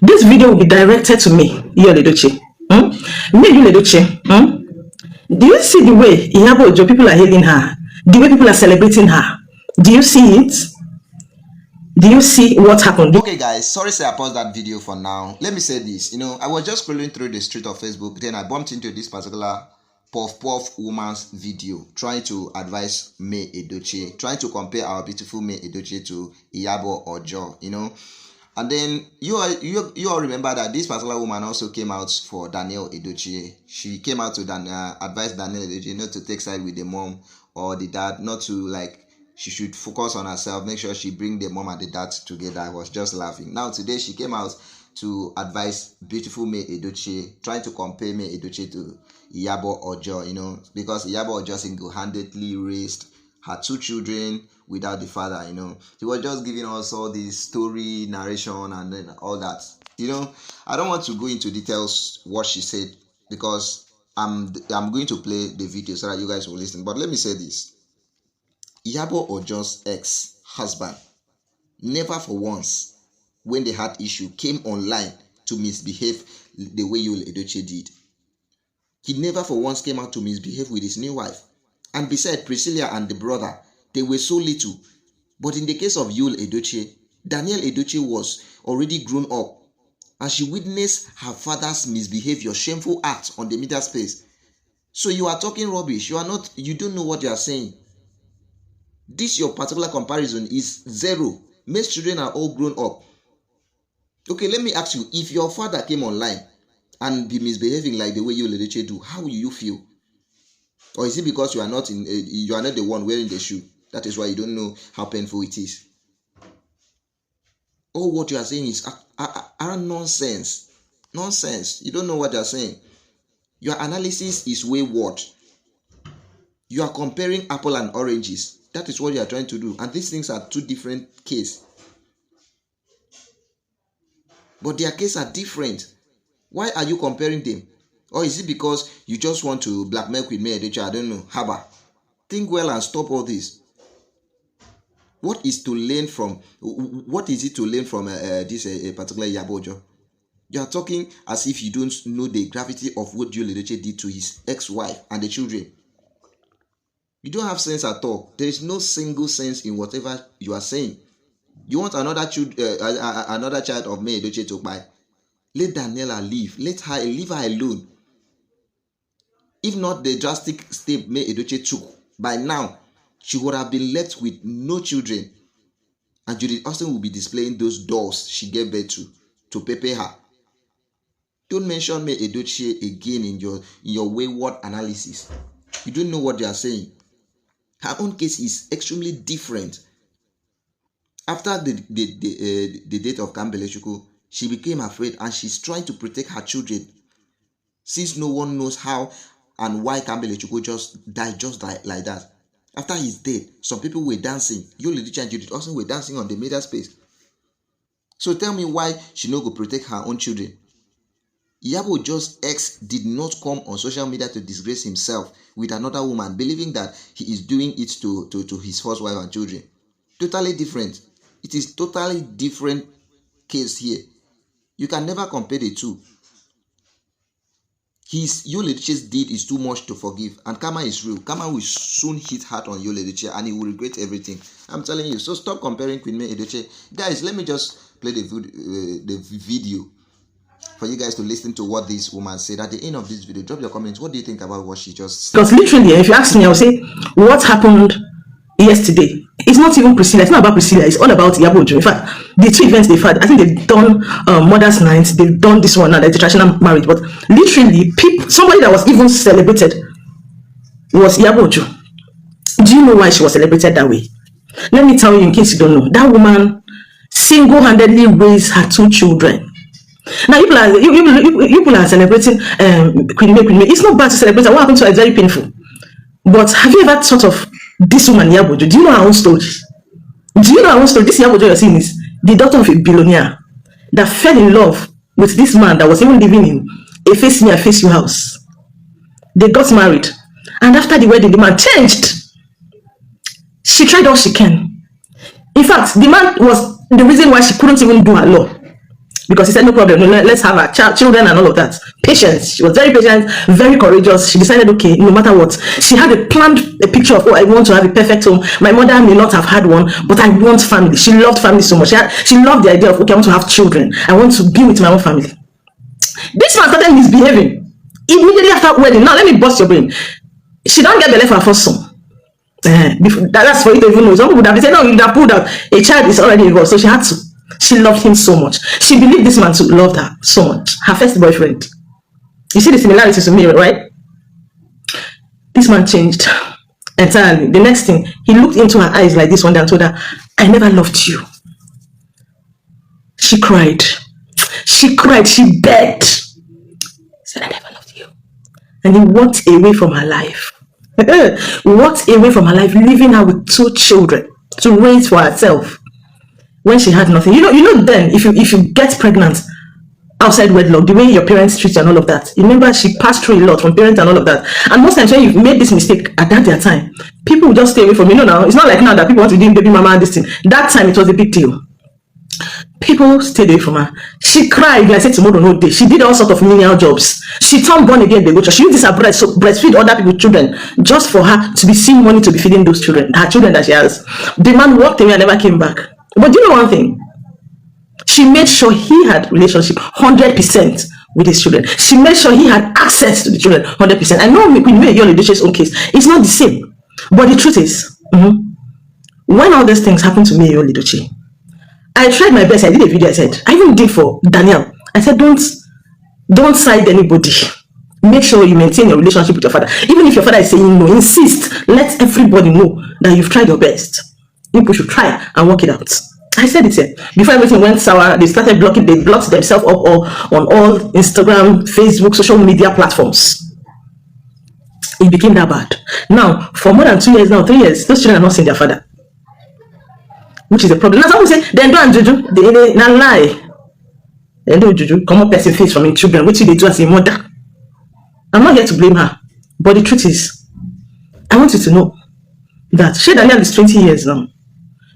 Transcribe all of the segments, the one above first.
This video will be directed to me, Iyabo Edochie. Me, Iyabo Edochie. Do you see the way Iyabo Ojo people are hailing her? The way people are celebrating her? Do you see it? Do you see what happened? Okay guys, sorry say I paused that video for now. Let me say this, I was just scrolling through the street of Facebook, then I bumped into this particular puff woman's video trying to advise May Edochie, trying to compare our beautiful May Edochie to Iyabo Ojo, And then you all remember that this particular woman also came out for Daniel Edochie. She came out to advise Daniel Edochie not to take side with the mom or the dad, not to she should focus on herself, make sure she bring the mom and the dad together. I was just laughing. Now today she came out to advise beautiful May Edochie, trying to compare May Edochie to Yabo Ojo, because Yabo Ojo single-handedly raised her 2 children without the father, She was just giving us all this story, narration, and then all that. I don't want to go into details what she said because I'm going to play the video so that you guys will listen. But let me say this. Yabo Ojo's ex-husband never for once, when they had issue, came online to misbehave the way Yul Edochie did. He never for once came out to misbehave with his new wife. And besides, Priscilla and the brother, they were so little. But in the case of Yul Edochie, Daniel Edochie was already grown up, and she witnessed her father's misbehavior, shameful act on the media space. So you are talking rubbish. You don't know what you are saying. This your particular comparison is zero. Most children are all grown up. Okay, let me ask you, if your father came online and be misbehaving like the way Yul Edochie do, how will you feel? Or is it because you are not the one wearing the shoe? That is why you don't know how painful it is. All what you are saying is nonsense. Nonsense. You don't know what you are saying. Your analysis is wayward. You are comparing apple and oranges. That is what you are trying to do. And these things are 2 different cases. But their cases are different. Why are you comparing them? Or is it because you just want to blackmail Queen May Edochie? I don't know. Haba. Think well and stop all this. What is it to learn from this particular Yabo Ojo? You are talking as if you don't know the gravity of what Yul Edochie did to his ex-wife and the children. You don't have sense at all. There is no single sense in whatever you are saying. You want another child of May Edochie to buy. Let Daniela leave. Leave her alone. If not the drastic step May Edochie took, by now she would have been left with no children, and Judith Austin will be displaying those dolls she gave birth to prepare her. Don't mention May Edochie again in your wayward analysis. You don't know what you are saying. Her own case is extremely different. After the death of Kambelechuku, she became afraid and she's trying to protect her children. Since no one knows how and why Kambelechuku just died like that. After his death, some people were dancing. Yul Edochie and Judith Austin were dancing on the media space. So tell me why she no go protect her own children. Yabo Ojo's ex did not come on social media to disgrace himself with another woman, believing that he is doing it to his first wife and children. Totally different. It is totally different case here. You can never compare the two. Yul Edochie's deed is too much to forgive, and karma is real. Karma will soon hit hard on Yul Edochie and he will regret everything. I'm telling you. So stop comparing Queen May Edochie. Guys, let me just play the video for you guys to listen to what this woman said. At the end of this video, drop your comments. What do you think about what she just said? Because literally, if you ask me, I'll say, what happened yesterday? It's not even Priscilla. It's not about Priscilla. It's all about Yabo Ojo. In fact, the 2 events they've had, I think they've done Mother's Night. They've done this one now, the traditional marriage. But literally, somebody that was even celebrated was Yabo Ojo. Do you know why she was celebrated that way? Let me tell you, in case you don't know, that woman single-handedly raised her 2 children. Now, people are celebrating Queen May. It's not bad to celebrate. What happened to her is very painful. But have you ever thought of this woman, Yabo Ojo? Do you know her own story? Do you know her own story? This Yabo Ojo you're seeing is the daughter of a billionaire that fell in love with this man that was even living in a face me, I face you house. They got married. And after the wedding, the man changed. She tried all she can. In fact, the man was the reason why she couldn't even do her law. because he said, no problem, let's have our children and all of that. Patience. She was very patient, very courageous. She decided, okay, no matter what. She had a picture of, oh, I want to have a perfect home. My mother may not have had one, but I want family. She loved family so much. She loved the idea of, okay, I want to have children. I want to be with my own family. This man started misbehaving immediately after wedding. Now, let me bust your brain. She don't get the left for her first son. That's for you to even know. Some people would have said, no, you would have pulled out. A child is already involved, so she had to. She loved him so much. She believed this man too loved her so much. Her first boyfriend. You see the similarities to me, right? This man changed entirely. The next thing, he looked into her eyes like this one day and told her, I never loved you. She cried. She cried. She begged. He said, I never loved you. And he walked away from her life. Walked away from her life, leaving her with 2 children to raise for herself. When she had nothing, you know, then if you get pregnant outside wedlock, the way your parents treat you and all of that, you remember she passed through a lot from parents and all of that. And most times when you've made this mistake at that time, people will just stay away from you. Now it's not like now that people want to do baby mama and this thing. That time it was a big deal. People stayed away from her. She cried like I said tomorrow no day. She did all sorts of menial jobs. She turned born again. They go to. She used this her breast, so breastfeed other people's children just for her to be seeing money to be feeding those children, her children that she has. The man walked away and never came back. But do you know one thing? She made sure he had relationship 100% with his children. She made sure he had access to the children 100%. I know Queen May Edochie's own case, it's not the same. But the truth is, when all these things happened to May Edochie, I tried my best. I did a video. I said, I even did for Daniel. I said, don't side anybody. Make sure you maintain your relationship with your father. Even if your father is saying no, insist. Let everybody know that you've tried your best. People should try and work it out. I said it here. Before everything went sour, they started blocking. They blocked themselves up on all Instagram, Facebook, social media platforms. It became that bad. Now, for more than 2 years now, 3 years, those children are not seeing their father. Which is a problem. Now, some people say, they don't juju. They not lie. They don't juju. Come up person face from your children. What they do as a mother. I'm not here to blame her. But the truth is, I want you to know that Shay Daniel is 20 years now.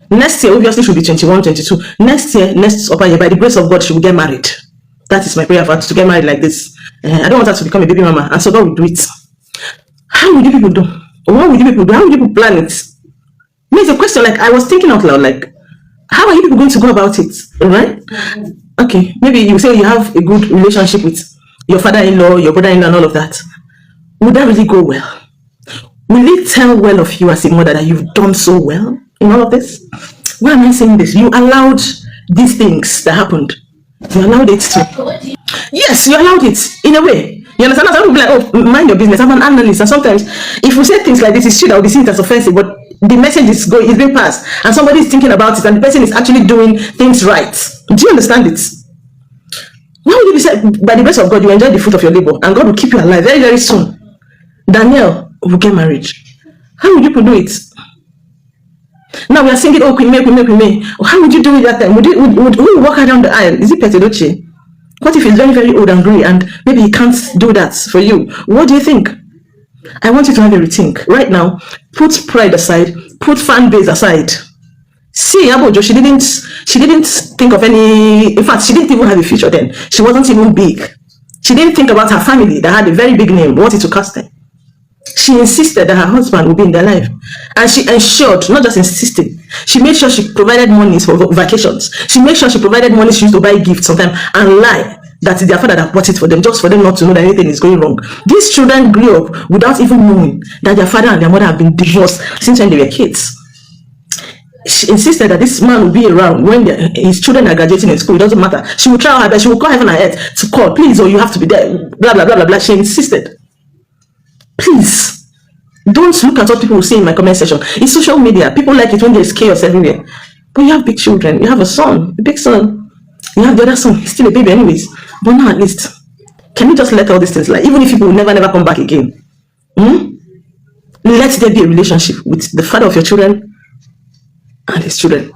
Next year, obviously, she'll be 21, 22. Next year, next upper year, by the grace of God, she will get married. That is my prayer for her to get married like this. I don't want her to become a baby mama. And so God will do it. How would you people do? What would you people do? How would you people plan it? It's a question like I was thinking out loud, like, how are you people going to go about it? Right? Okay, maybe you say you have a good relationship with your father-in-law, your brother-in-law, and all of that. Would that really go well? Will it tell well of you as a mother that you've done so well in all of this? Why am I saying this? You allowed these things that happened. You allowed it to. Yes, you allowed it in a way. You understand? Some people be like, oh, mind your business. I'm an analyst. And sometimes, if we say things like this, it's true that will be seen as offensive, but the message is being passed, and somebody is thinking about it, and the person is actually doing things right. Do you understand it? Why would you be said, by the grace of God, you enjoy the fruit of your labor, and God will keep you alive very, very soon. Daniel will get married. How would you do it? Now we are singing, oh, Queen May, Queen May, Queen May. How would you do it that time? Would who walk her down the aisle? Is it Pete Edochie? What if he's very, very old and grey and maybe he can't do that for you? What do you think? I want you to have a rethink. Right now, put pride aside, put fan base aside. See, Yabo Ojo, she didn't think of any, in fact, she didn't even have a future then. She wasn't even big. She didn't think about her family that had a very big name, wanted to cast them. She insisted that her husband would be in their life. And she ensured, not just insisted, she made sure she provided money for vacations. She made sure she provided money she used to buy gifts sometimes and lie that it's their father that bought it for them, just for them not to know that anything is going wrong. These children grew up without even knowing that their father and their mother have been divorced since when they were kids. She insisted that this man will be around when his children are graduating in school. It doesn't matter. She will try her best. She will call heaven and earth to call, please, or you have to be there, blah, blah, blah, blah, blah. She insisted. Please, don't look at what people will say in my comment section. In social media, people like it when there's chaos everywhere. But you have big children. You have a son, a big son. You have the other son. He's still a baby anyways. But now at least, can you just let all these things lie? Even if people will never come back again. Let there be a relationship with the father of your children and his children.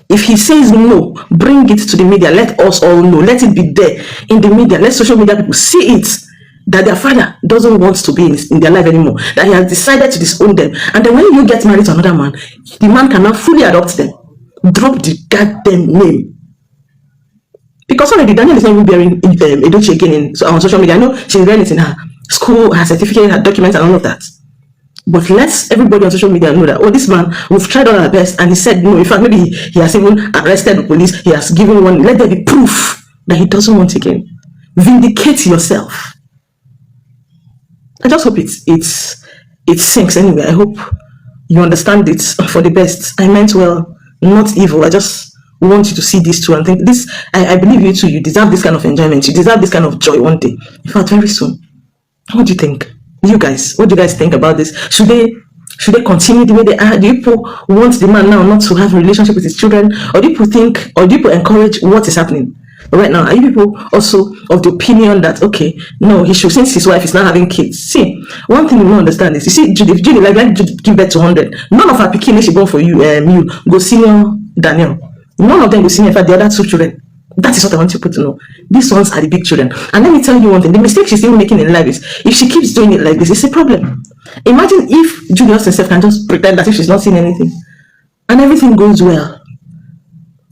If he says no, bring it to the media. Let us all know. Let it be there in the media. Let social media people see it. That their father doesn't want to be in their life anymore. That he has decided to disown them. And then when you get married to another man, the man cannot fully adopt them. Drop the goddamn name. Because already Daniel is not even bearing Edochie again on social media. I know she's bearing it in her school, her certificate, her documents, and all of that. But let's everybody on social media know that, oh, this man, we've tried all our best, and he said no. In fact, maybe he has even arrested the police. He has given one. Let there be proof that he doesn't want again. Vindicate yourself. I just hope it sinks anyway. I hope you understand it for the best. I meant well, not evil. I just want you to see this too and think this. I believe you too. You deserve this kind of enjoyment. You deserve this kind of joy one day. In fact, very soon. What do you think? You guys, what do you guys think about this? Should they continue the way they are? Do people want the man now not to have a relationship with his children? Or do people think, or do people encourage what is happening right now? Are you people also of the opinion that, okay, no, he should, since his wife is not having kids? See, one thing you don't understand is, you see, Judy like give birth to 100. None of her pikin she born for you, you go senior Daniel. None of them go senior. In fact, the other two children. That is what I want people to know. These ones are the big children. And let me tell you one thing. The mistake she's still making in life is, if she keeps doing it like this, it's a problem. Imagine if Julius herself can just pretend that if she's not seeing anything and everything goes well,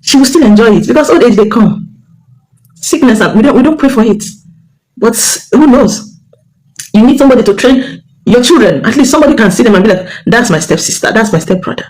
she will still enjoy it, because old age they come. Sickness, we don't pray for it. But who knows? You need somebody to train your children. At least somebody can see them and be like, that's my stepsister, that's my stepbrother.